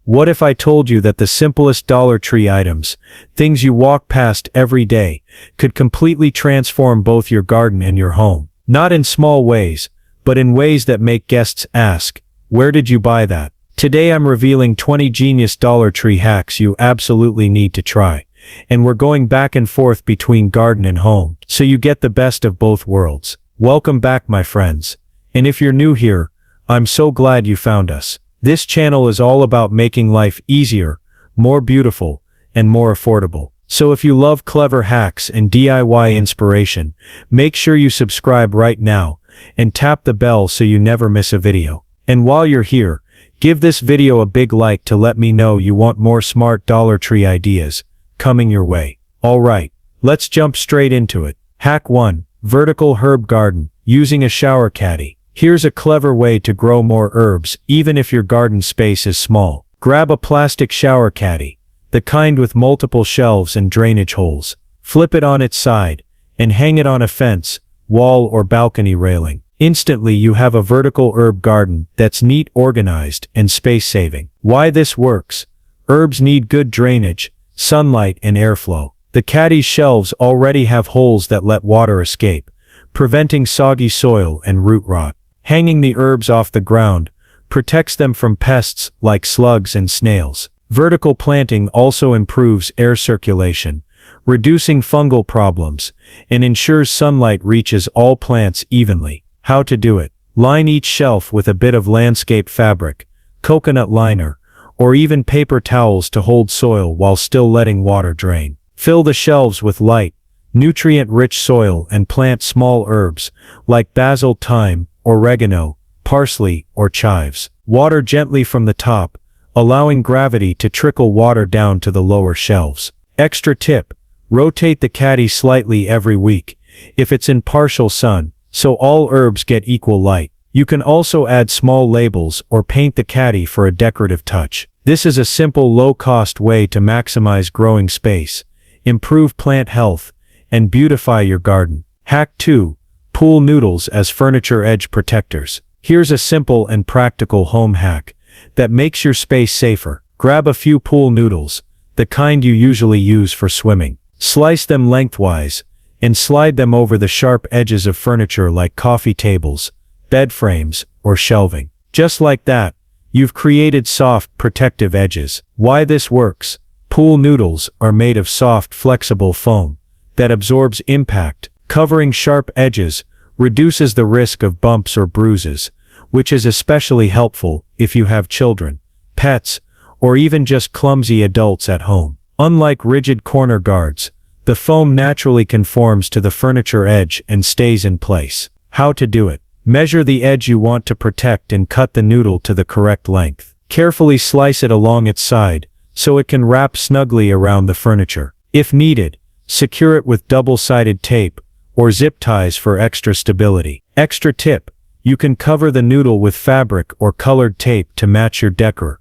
What if I told you that the simplest Dollar Tree items, things you walk past every day, could completely transform both your garden and your home? Not in small ways, but in ways that make guests ask, "Where did you buy that?" Today I'm revealing 20 genius Dollar Tree hacks you absolutely need to try. And we're going back and forth between garden and home, so you get the best of both worlds. Welcome back, my friends. And if you're new here, I'm so glad you found us. This channel is all about making life easier, more beautiful, and more affordable. So if you love clever hacks and DIY inspiration, make sure you subscribe right now, and tap the bell so you never miss a video. And while you're here, give this video a big like to let me know you want more smart Dollar Tree ideas coming your way. Alright, let's jump straight into it. Hack 1. Vertical herb garden, using a shower caddy. Here's a clever way to grow more herbs even if your garden space is small. Grab a plastic shower caddy, the kind with multiple shelves and drainage holes. Flip it on its side, and hang it on a fence, wall or balcony railing. Instantly you have a vertical herb garden that's neat, organized, and space-saving. Why this works? Herbs need good drainage, sunlight, and airflow. The caddy's shelves already have holes that let water escape, preventing soggy soil and root rot. Hanging the herbs off the ground protects them from pests like slugs and snails. Vertical planting also improves air circulation, reducing fungal problems, and ensures sunlight reaches all plants evenly. How to do it? Line each shelf with a bit of landscape fabric, coconut liner, or even paper towels to hold soil while still letting water drain. Fill the shelves with light, nutrient-rich soil and plant small herbs like basil, thyme, oregano, parsley, or chives. Water gently from the top, allowing gravity to trickle water down to the lower shelves. Extra tip: rotate the caddy slightly every week, if it's in partial sun, so all herbs get equal light. You can also add small labels or paint the caddy for a decorative touch. This is a simple, low-cost way to maximize growing space, improve plant health, and beautify your garden. Hack 2. Pool noodles as furniture edge protectors. Here's a simple and practical home hack that makes your space safer. Grab a few pool noodles, the kind you usually use for swimming. Slice them lengthwise, and slide them over the sharp edges of furniture like coffee tables, bed frames, or shelving. Just like that, you've created soft, protective edges. Why this works? Pool noodles are made of soft, flexible foam that absorbs impact. Covering sharp edges reduces the risk of bumps or bruises, which is especially helpful if you have children, pets, or even just clumsy adults at home. Unlike rigid corner guards, the foam naturally conforms to the furniture edge and stays in place. How to do it? Measure the edge you want to protect and cut the noodle to the correct length. Carefully slice it along its side, so it can wrap snugly around the furniture. If needed, secure it with double-sided tape or zip ties for extra stability. Extra tip: you can cover the noodle with fabric or colored tape to match your decor,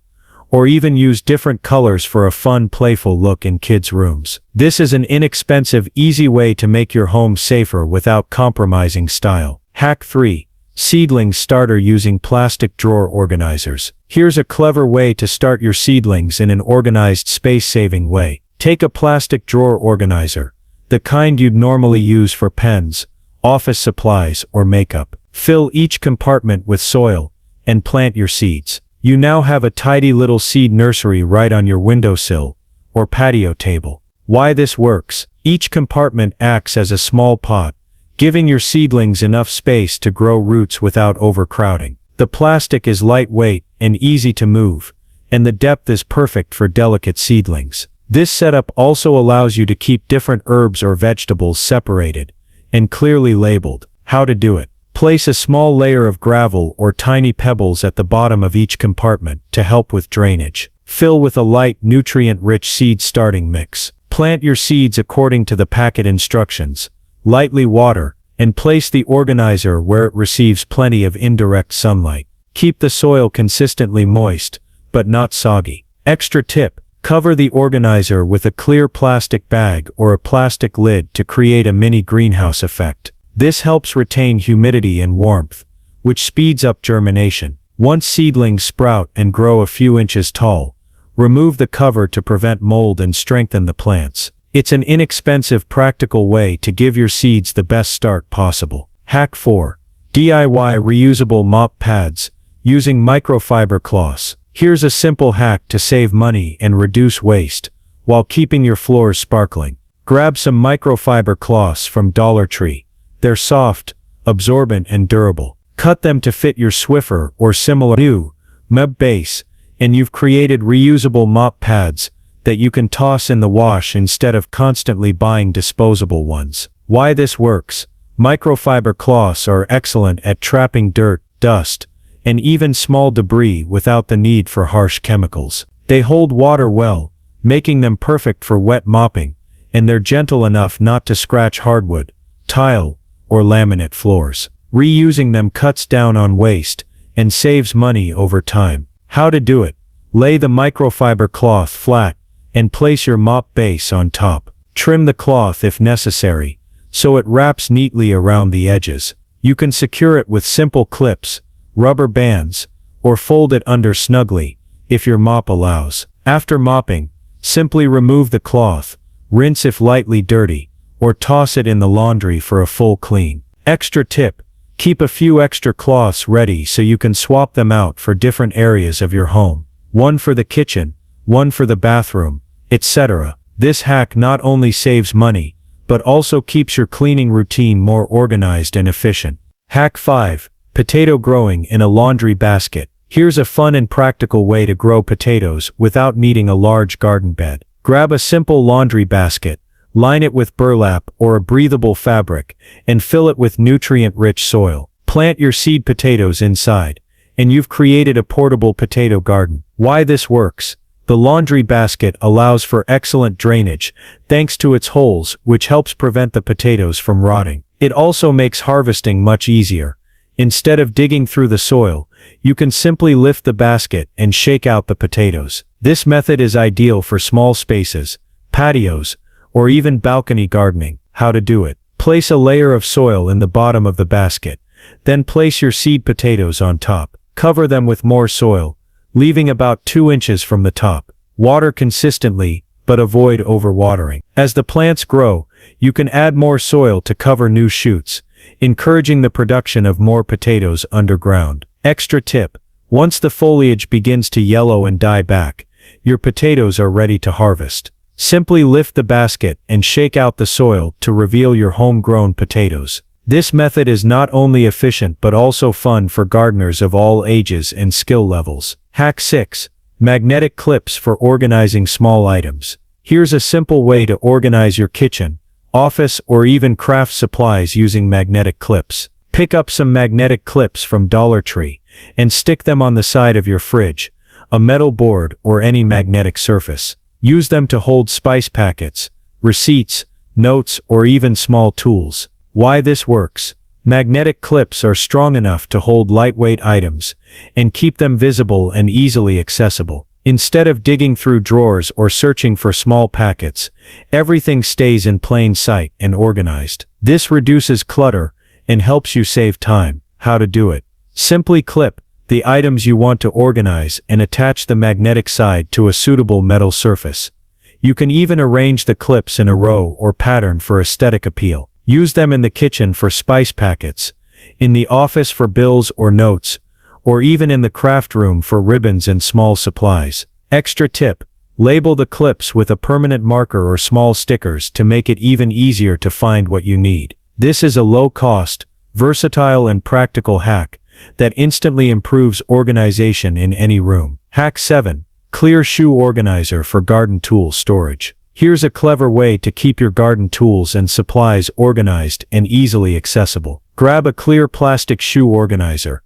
or even use different colors for a fun, playful look in kids' rooms. This is an inexpensive, easy way to make your home safer without compromising style. Hack 3. Seedling starter using plastic drawer organizers. Here's a clever way to start your seedlings in an organized, space-saving way. Take a plastic drawer organizer, the kind you'd normally use for pens, office supplies, or makeup. Fill each compartment with soil, and plant your seeds. You now have a tidy little seed nursery right on your windowsill or patio table. Why this works? Each compartment acts as a small pot, giving your seedlings enough space to grow roots without overcrowding. The plastic is lightweight and easy to move, and the depth is perfect for delicate seedlings. This setup also allows you to keep different herbs or vegetables separated and clearly labeled. How to do it? Place a small layer of gravel or tiny pebbles at the bottom of each compartment to help with drainage. Fill with a light, nutrient-rich seed starting mix. Plant your seeds according to the packet instructions. Lightly water, and place the organizer where it receives plenty of indirect sunlight. Keep the soil consistently moist, but not soggy. Extra tip: cover the organizer with a clear plastic bag or a plastic lid to create a mini greenhouse effect. This helps retain humidity and warmth, which speeds up germination. Once seedlings sprout and grow a few inches tall, Remove the cover to prevent mold and strengthen the plants. It's an inexpensive, practical way to give your seeds the best start possible. Hack 4. DIY reusable mop pads using microfiber cloths. Here's a simple hack to save money and reduce waste while keeping your floors sparkling. Grab some microfiber cloths from Dollar Tree. They're soft, absorbent and durable. Cut them to fit your Swiffer or similar new mop base, and you've created reusable mop pads that you can toss in the wash instead of constantly buying disposable ones. Why this works? Microfiber cloths are excellent at trapping dirt, dust, and even small debris without the need for harsh chemicals. They hold water well, making them perfect for wet mopping, and they're gentle enough not to scratch hardwood, tile, or laminate floors. Reusing them cuts down on waste and saves money over time. How to do it? Lay the microfiber cloth flat and place your mop base on top. Trim the cloth if necessary, so it wraps neatly around the edges. You can secure it with simple clips, rubber bands, or fold it under snugly, if your mop allows. After mopping, simply remove the cloth, rinse if lightly dirty, or toss it in the laundry for a full clean. Extra tip: keep a few extra cloths ready so you can swap them out for different areas of your home. One for the kitchen, one for the bathroom, etc. This hack not only saves money, but also keeps your cleaning routine more organized and efficient. Hack 5. Potato growing in a laundry basket. Here's a fun and practical way to grow potatoes without needing a large garden bed. Grab a simple laundry basket, line it with burlap or a breathable fabric, and fill it with nutrient-rich soil. Plant your seed potatoes inside, and you've created a portable potato garden. Why this works? The laundry basket allows for excellent drainage, thanks to its holes, which helps prevent the potatoes from rotting. It also makes harvesting much easier. Instead of digging through the soil, you can simply lift the basket and shake out the potatoes. This method is ideal for small spaces, patios, or even balcony gardening. How to do it? Place a layer of soil in the bottom of the basket. Then place your seed potatoes on top. Cover them with more soil, leaving about 2 inches from the top. Water consistently, but avoid overwatering. As the plants grow, you can add more soil to cover new shoots, encouraging the production of more potatoes underground. Extra tip: once the foliage begins to yellow and die back, your potatoes are ready to harvest. Simply lift the basket and shake out the soil to reveal your homegrown potatoes. This method is not only efficient but also fun for gardeners of all ages and skill levels. Hack 6. Magnetic clips for organizing small items. Here's a simple way to organize your kitchen, office, or even craft supplies using magnetic clips. Pick up some magnetic clips from Dollar Tree and stick them on the side of your fridge, a metal board, or any magnetic surface. Use them to hold spice packets, receipts, notes, or even small tools. Why this works? Magnetic clips are strong enough to hold lightweight items and keep them visible and easily accessible. Instead of digging through drawers or searching for small packets, everything stays in plain sight and organized. This reduces clutter and helps you save time. How to do it? Simply clip the items you want to organize and attach the magnetic side to a suitable metal surface. You can even arrange the clips in a row or pattern for aesthetic appeal. Use them in the kitchen for spice packets, in the office for bills or notes, or even in the craft room for ribbons and small supplies. Extra tip: label the clips with a permanent marker or small stickers to make it even easier to find what you need. This is a low-cost, versatile and practical hack that instantly improves organization in any room. Hack 7. Clear shoe organizer for garden tool storage. Here's a clever way to keep your garden tools and supplies organized and easily accessible. Grab a clear plastic shoe organizer,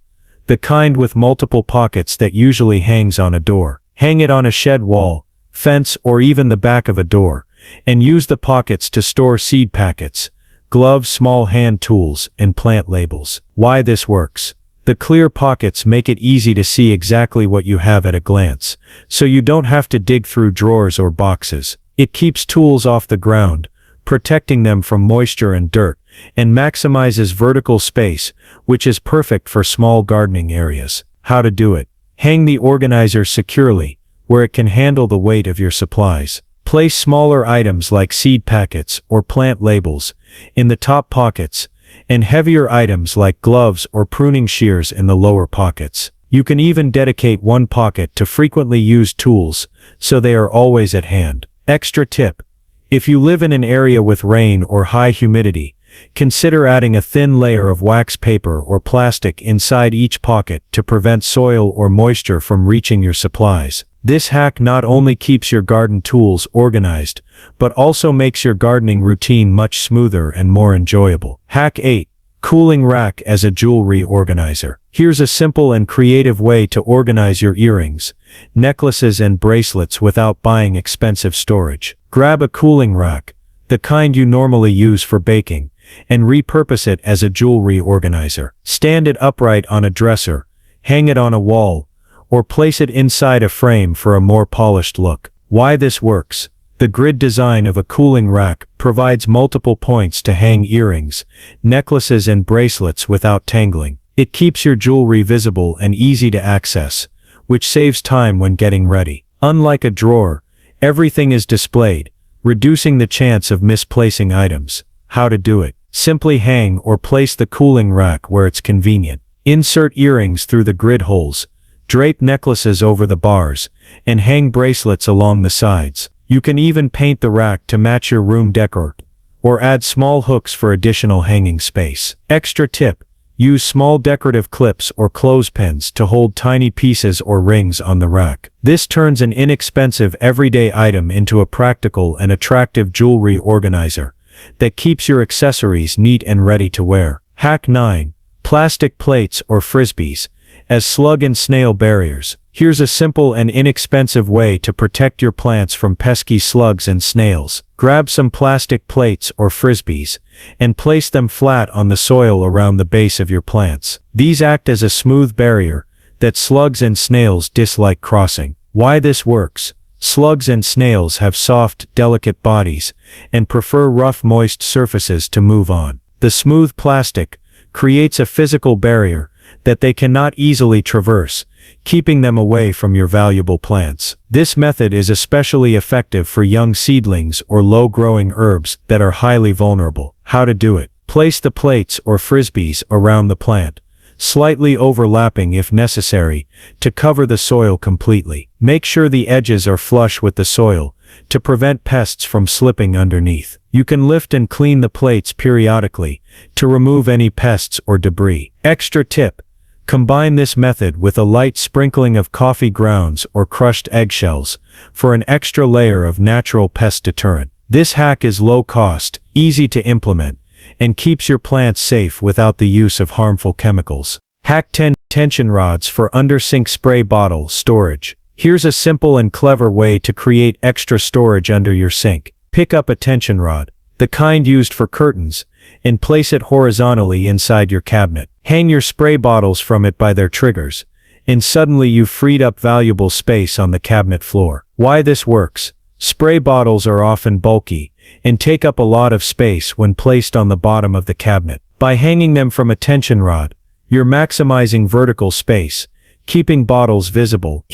the kind with multiple pockets that usually hangs on a door. Hang it on a shed wall, fence, or even the back of a door, and use the pockets to store seed packets, gloves, small hand tools, and plant labels. Why this works? The clear pockets make it easy to see exactly what you have at a glance, so you don't have to dig through drawers or boxes. It keeps tools off the ground, protecting them from moisture and dirt, and maximizes vertical space, which is perfect for small gardening areas. How to do it? Hang the organizer securely, where it can handle the weight of your supplies. Place smaller items like seed packets or plant labels in the top pockets, and heavier items like gloves or pruning shears in the lower pockets. You can even dedicate one pocket to frequently used tools, so they are always at hand. Extra tip: if you live in an area with rain or high humidity, consider adding a thin layer of wax paper or plastic inside each pocket to prevent soil or moisture from reaching your supplies. This hack not only keeps your garden tools organized, but also makes your gardening routine much smoother and more enjoyable. Hack 8. Cooling rack as a jewelry organizer. Here's a simple and creative way to organize your earrings, necklaces and bracelets without buying expensive storage. Grab a cooling rack, the kind you normally use for baking, and repurpose it as a jewelry organizer. Stand it upright on a dresser, hang it on a wall, or place it inside a frame for a more polished look. Why this works: the grid design of a cooling rack provides multiple points to hang earrings, necklaces and bracelets without tangling. It keeps your jewelry visible and easy to access, which saves time when getting ready. Unlike a drawer, everything is displayed, reducing the chance of misplacing items. How to do it: simply hang or place the cooling rack where it's convenient. Insert earrings through the grid holes, drape necklaces over the bars, and hang bracelets along the sides. You can even paint the rack to match your room decor, or add small hooks for additional hanging space. Extra tip: use small decorative clips or clothespins to hold tiny pieces or rings on the rack. This turns an inexpensive everyday item into a practical and attractive jewelry organizer that keeps your accessories neat and ready to wear. Hack 9. Plastic plates or frisbees as slug and snail barriers. Here's a simple and inexpensive way to protect your plants from pesky slugs and snails. Grab some plastic plates or frisbees and place them flat on the soil around the base of your plants. These act as a smooth barrier that slugs and snails dislike crossing. Why this works: slugs and snails have soft, delicate bodies and prefer rough, moist surfaces to move on. The smooth plastic creates a physical barrier that they cannot easily traverse, keeping them away from your valuable plants. This method is especially effective for young seedlings or low-growing herbs that are highly vulnerable. How to do it: place the plates or frisbees around the plant, slightly overlapping if necessary, to cover the soil completely. Make sure the edges are flush with the soil, to prevent pests from slipping underneath. You can lift and clean the plates periodically, to remove any pests or debris. Extra tip: combine this method with a light sprinkling of coffee grounds or crushed eggshells for an extra layer of natural pest deterrent. This hack is low cost, easy to implement, and keeps your plants safe without the use of harmful chemicals. Hack 10. Tension rods for under-sink spray bottle storage. Here's a simple and clever way to create extra storage under your sink. Pick up a tension rod, the kind used for curtains, and place it horizontally inside your cabinet. Hang your spray bottles from it by their triggers, and suddenly you've freed up valuable space on the cabinet floor. Why this works: spray bottles are often bulky and take up a lot of space when placed on the bottom of the cabinet. By hanging them from a tension rod, you're maximizing vertical space, keeping bottles visible,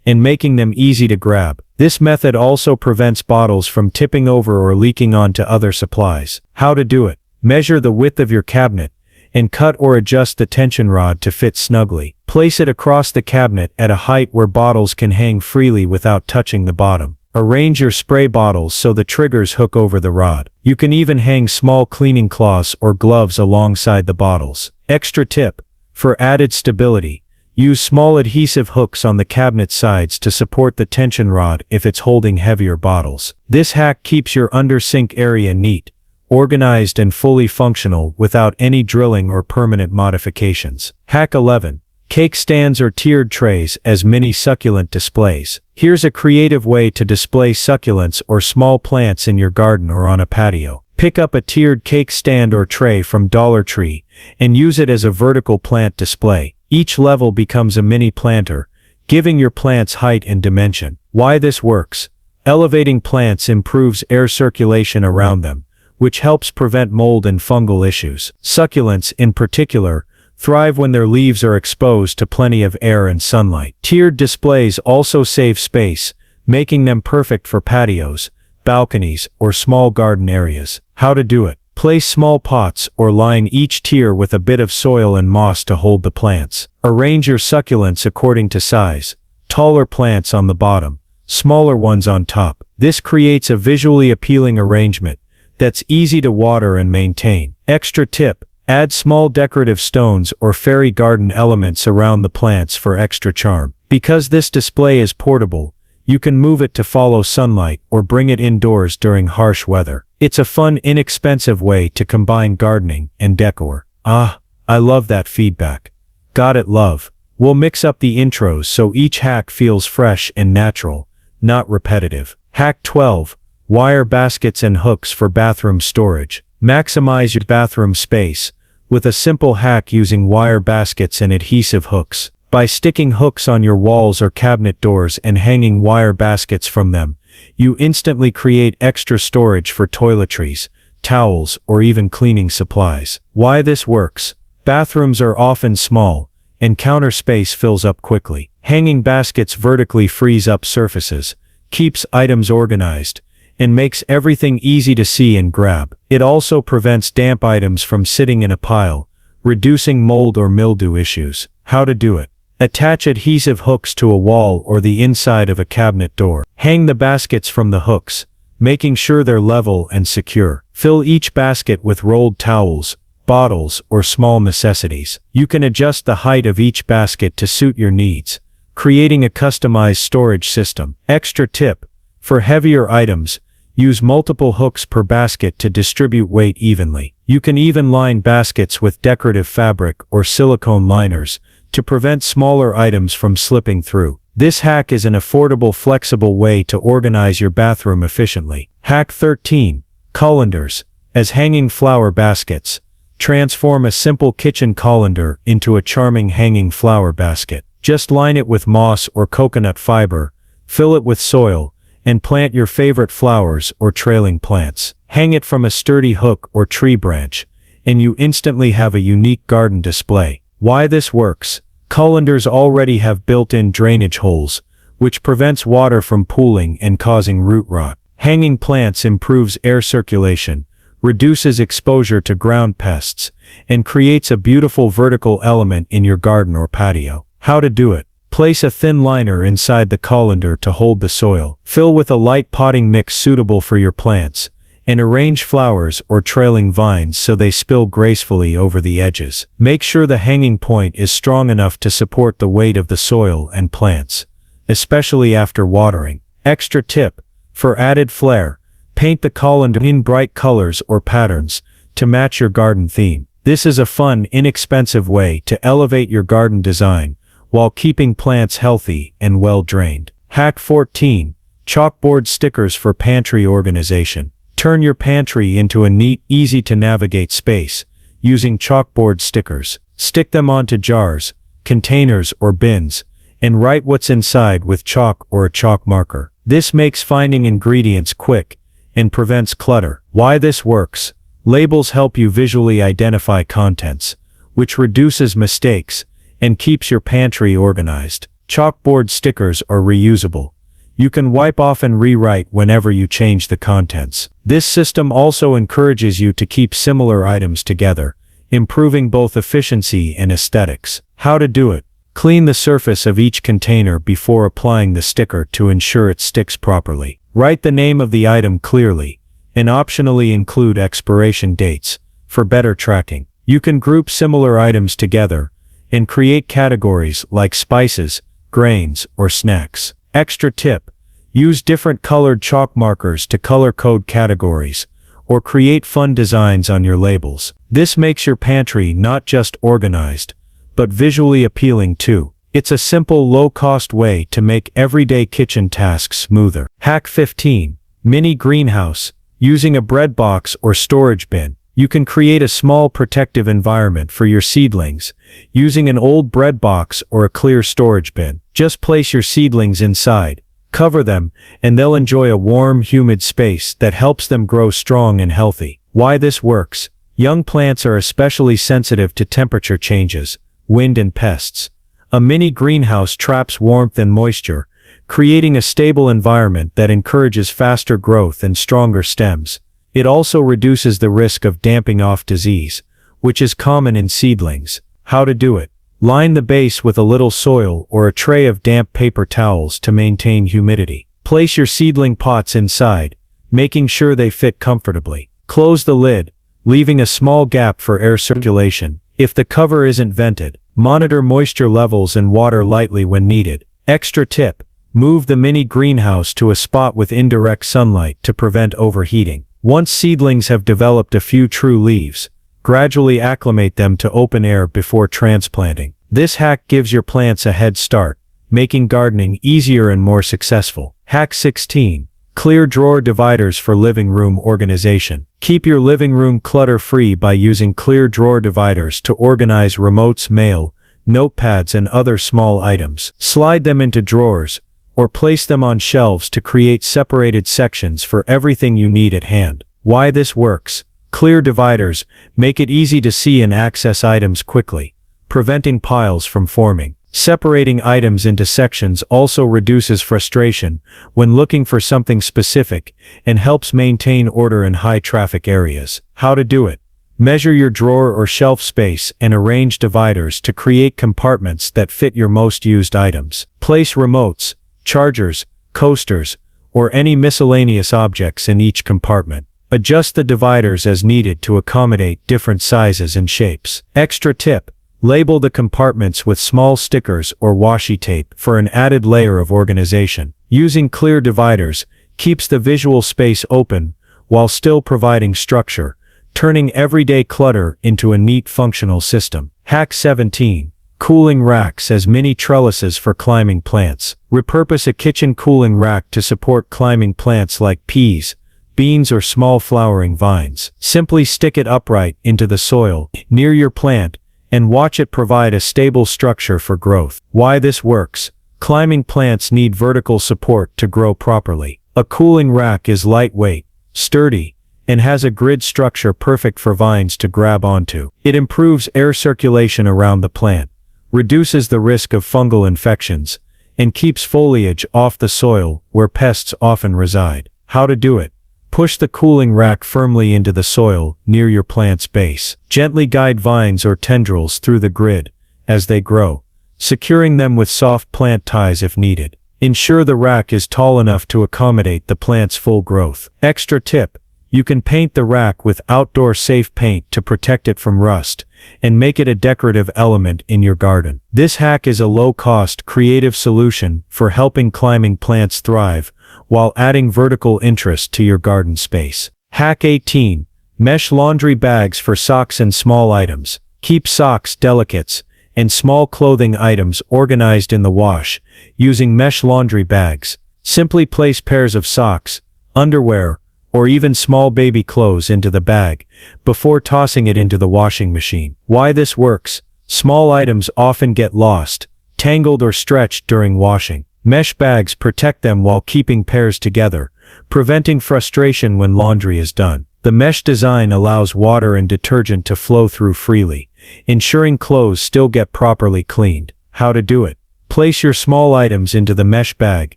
and making them easy to grab. This method also prevents bottles from tipping over or leaking onto other supplies. How to do it: measure the width of your cabinet and cut or adjust the tension rod to fit snugly. Place it across the cabinet at a height where bottles can hang freely without touching the bottom. Arrange your spray bottles so the triggers hook over the rod. You can even hang small cleaning cloths or gloves alongside the bottles. Extra tip: for added stability, use small adhesive hooks on the cabinet sides to support the tension rod if it's holding heavier bottles. This hack keeps your under-sink area neat, organized and fully functional without any drilling or permanent modifications. Hack 11. Cake stands or tiered trays as mini succulent displays. Here's a creative way to display succulents or small plants in your garden or on a patio. Pick up a tiered cake stand or tray from Dollar Tree and use it as a vertical plant display. Each level becomes a mini planter, giving your plants height and dimension. Why this works: elevating plants improves air circulation around them, which helps prevent mold and fungal issues. Succulents, in particular, thrive when their leaves are exposed to plenty of air and sunlight. Tiered displays also save space, making them perfect for patios, balconies, or small garden areas. How to do it. Place small pots or line each tier with a bit of soil and moss to hold the plants. Arrange your succulents according to size. Taller plants on the bottom, smaller ones on top. This creates a visually appealing arrangement that's easy to water and maintain. Extra tip: add small decorative stones or fairy garden elements around the plants for extra charm. Because this display is portable, you can move it to follow sunlight or bring it indoors during harsh weather. It's a fun, inexpensive way to combine gardening and decor. Ah, I love that feedback. Got it, love. We'll mix up the intros so each hack feels fresh and natural, not repetitive. Hack 12. Wire baskets and hooks for bathroom storage. Maximize your bathroom space with a simple hack using wire baskets and adhesive hooks. By sticking hooks on your walls or cabinet doors and hanging wire baskets from them, you instantly create extra storage for toiletries, towels, or even cleaning supplies. Why this works? Bathrooms are often small, and counter space fills up quickly. Hanging baskets vertically frees up surfaces, keeps items organized, and makes everything easy to see and grab. It also prevents damp items from sitting in a pile, reducing mold or mildew issues. How to do it. Attach adhesive hooks to a wall or the inside of a cabinet door. Hang the baskets from the hooks, making sure they're level and secure. Fill each basket with rolled towels, bottles, or small necessities. You can adjust the height of each basket to suit your needs, creating a customized storage system. Extra tip: for heavier items, use multiple hooks per basket to distribute weight evenly. You can even line baskets with decorative fabric or silicone liners to prevent smaller items from slipping through. This hack is an affordable, flexible way to organize your bathroom efficiently. Hack 13. Colanders as hanging flower baskets. Transform a simple kitchen colander into a charming hanging flower basket. Just line it with moss or coconut fiber, fill it with soil, and plant your favorite flowers or trailing plants. Hang it from a sturdy hook or tree branch, and you instantly have a unique garden display. Why this works? Colanders already have built-in drainage holes, which prevents water from pooling and causing root rot. Hanging plants improves air circulation, reduces exposure to ground pests, and creates a beautiful vertical element in your garden or patio. How to do it. Place a thin liner inside the colander to hold the soil. Fill with a light potting mix suitable for your plants, and arrange flowers or trailing vines so they spill gracefully over the edges. Make sure the hanging point is strong enough to support the weight of the soil and plants, especially after watering. Extra tip: for added flair, paint the colander in bright colors or patterns to match your garden theme. This is a fun, inexpensive way to elevate your garden design while keeping plants healthy and well drained. Hack 14. Chalkboard stickers for pantry organization. Turn your pantry into a neat, easy-to-navigate space using chalkboard stickers. Stick them onto jars, containers, or bins, and write what's inside with chalk or a chalk marker. This makes finding ingredients quick and prevents clutter. Why this works? Labels help you visually identify contents, which reduces mistakes and keeps your pantry organized. Chalkboard stickers are reusable. You can wipe off and rewrite whenever you change the contents. This system also encourages you to keep similar items together, improving both efficiency and aesthetics. How to do it. Clean the surface of each container before applying the sticker to ensure it sticks properly. Write the name of the item clearly, and optionally include expiration dates for better tracking. You can group similar items together and create categories like spices, grains, or snacks. Extra tip: use different colored chalk markers to color code categories, or create fun designs on your labels. This makes your pantry not just organized, but visually appealing too. It's a simple, low-cost way to make everyday kitchen tasks smoother. Hack 15. Mini greenhouse. Using a bread box or storage bin, you can create a small protective environment for your seedlings using an old bread box or a clear storage bin. Just place your seedlings inside, cover them, and they'll enjoy a warm, humid space that helps them grow strong and healthy. Why this works? Young plants are especially sensitive to temperature changes, wind and pests. A mini greenhouse traps warmth and moisture, creating a stable environment that encourages faster growth and stronger stems. It also reduces the risk of damping off disease, which is common in seedlings. How to do it? Line the base with a little soil or a tray of damp paper towels to maintain humidity. Place your seedling pots inside, making sure they fit comfortably. Close the lid, leaving a small gap for air circulation. If the cover isn't vented, monitor moisture levels and water lightly when needed. Extra tip: move the mini greenhouse to a spot with indirect sunlight to prevent overheating. Once seedlings have developed a few true leaves, gradually acclimate them to open air before transplanting. This hack gives your plants a head start, making gardening easier and more successful. Hack 16. Clear drawer dividers for living room organization. Keep your living room clutter-free by using clear drawer dividers to organize remotes, mail, notepads and other small items. Slide them into drawers, or place them on shelves to create separated sections for everything you need at hand. Why this works? Clear dividers make it easy to see and access items quickly, preventing piles from forming. Separating items into sections also reduces frustration when looking for something specific and helps maintain order in high-traffic areas. How to do it? Measure your drawer or shelf space and arrange dividers to create compartments that fit your most used items. Place remotes, chargers, coasters, or any miscellaneous objects in each compartment. Adjust the dividers as needed to accommodate different sizes and shapes. Extra tip: label the compartments with small stickers or washi tape for an added layer of organization. Using clear dividers keeps the visual space open while still providing structure, turning everyday clutter into a neat functional system. Hack 17. Cooling racks as mini trellises for climbing plants. Repurpose a kitchen cooling rack to support climbing plants like peas, beans or small flowering vines. Simply stick it upright into the soil near your plant and watch it provide a stable structure for growth. Why this works? Climbing plants need vertical support to grow properly. A cooling rack is lightweight, sturdy, and has a grid structure perfect for vines to grab onto. It improves air circulation around the plant, reduces the risk of fungal infections, and keeps foliage off the soil where pests often reside. How to do it? Push the cooling rack firmly into the soil near your plant's base. Gently guide vines or tendrils through the grid as they grow, securing them with soft plant ties if needed. Ensure the rack is tall enough to accommodate the plant's full growth. Extra tip: you can paint the rack with outdoor safe paint to protect it from rust and make it a decorative element in your garden. This hack is a low-cost, creative solution for helping climbing plants thrive while adding vertical interest to your garden space. Hack 18. Mesh laundry bags for socks and small items. Keep socks, delicates, and small clothing items organized in the wash using mesh laundry bags. Simply place pairs of socks, underwear, or even small baby clothes into the bag before tossing it into the washing machine. Why this works? Small items often get lost, tangled or stretched during washing. Mesh bags protect them while keeping pairs together, preventing frustration when laundry is done. The mesh design allows water and detergent to flow through freely, ensuring clothes still get properly cleaned. How to do it? Place your small items into the mesh bag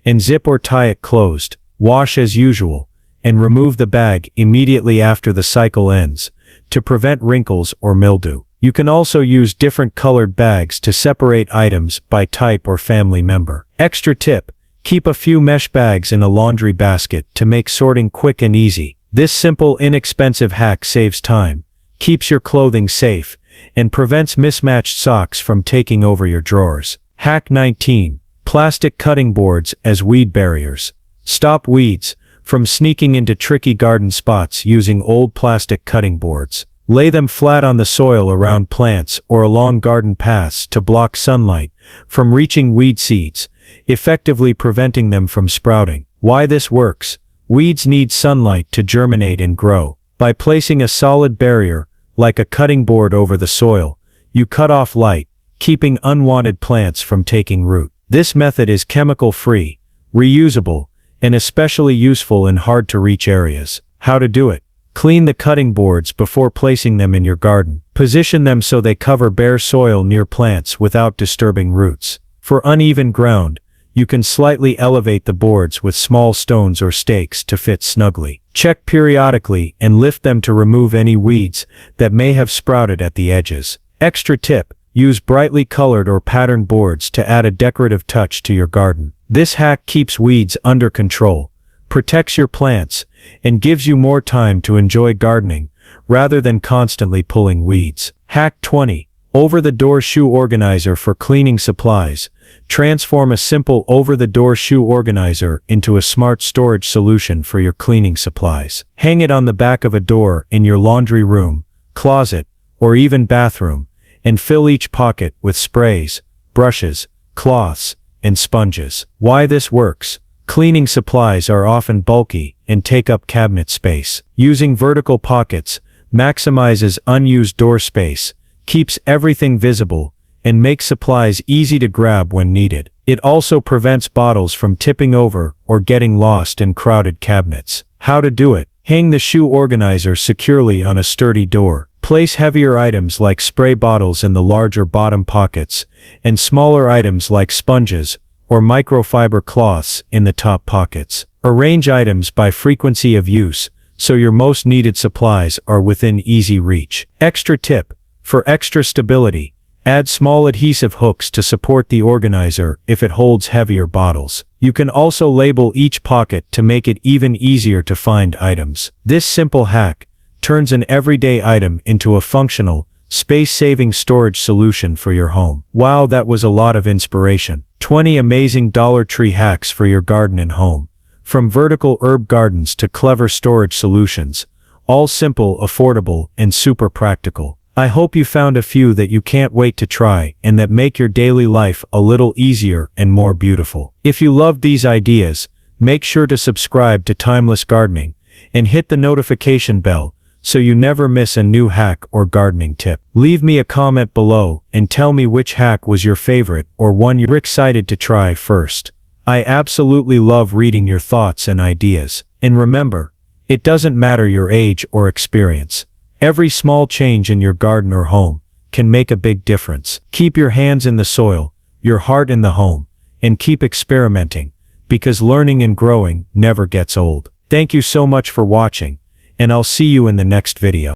and zip or tie it closed. Wash as usual, and remove the bag immediately after the cycle ends to prevent wrinkles or mildew. You can also use different colored bags to separate items by type or family member. Extra tip: keep a few mesh bags in a laundry basket to make sorting quick and easy. This simple, inexpensive hack saves time, keeps your clothing safe, and prevents mismatched socks from taking over your drawers. Hack 19. Plastic cutting boards as weed barriers. Stop weeds from sneaking into tricky garden spots using old plastic cutting boards. Lay them flat on the soil around plants or along garden paths to block sunlight from reaching weed seeds, effectively preventing them from sprouting. Why this works? Weeds need sunlight to germinate and grow. By placing a solid barrier, like a cutting board over the soil, you cut off light, keeping unwanted plants from taking root. This method is chemical-free, reusable, and especially useful in hard-to-reach areas. How to do it? Clean the cutting boards before placing them in your garden. Position them so they cover bare soil near plants without disturbing roots. For uneven ground, you can slightly elevate the boards with small stones or stakes to fit snugly. Check periodically and lift them to remove any weeds that may have sprouted at the edges. Extra tip: use brightly colored or patterned boards to add a decorative touch to your garden. This hack keeps weeds under control, protects your plants, and gives you more time to enjoy gardening rather than constantly pulling weeds. Hack 20. Over-the-door shoe organizer for cleaning supplies. Transform a simple over-the-door shoe organizer into a smart storage solution for your cleaning supplies. Hang it on the back of a door in your laundry room, closet, or even bathroom, and fill each pocket with sprays, brushes, cloths, and sponges. Why this works? Cleaning supplies are often bulky and take up cabinet space. Using vertical pockets maximizes unused door space, keeps everything visible, and makes supplies easy to grab when needed. It also prevents bottles from tipping over or getting lost in crowded cabinets. How to do it? Hang the shoe organizer securely on a sturdy door. Place heavier items like spray bottles in the larger bottom pockets, and smaller items like sponges or microfiber cloths in the top pockets. Arrange items by frequency of use, so your most needed supplies are within easy reach. Extra tip: for extra stability, add small adhesive hooks to support the organizer if it holds heavier bottles. You can also label each pocket to make it even easier to find items. This simple hack turns an everyday item into a functional, space-saving storage solution for your home. Wow, that was a lot of inspiration. 20 amazing Dollar Tree hacks for your garden and home. From vertical herb gardens to clever storage solutions, all simple, affordable, and super practical. I hope you found a few that you can't wait to try and that make your daily life a little easier and more beautiful. If you loved these ideas, make sure to subscribe to Timeless Gardening and hit the notification bell so you never miss a new hack or gardening tip. Leave me a comment below and tell me which hack was your favorite or one you're excited to try first. I absolutely love reading your thoughts and ideas. And remember, it doesn't matter your age or experience. Every small change in your garden or home can make a big difference. Keep your hands in the soil, your heart in the home, and keep experimenting, because learning and growing never gets old. Thank you so much for watching, and I'll see you in the next video.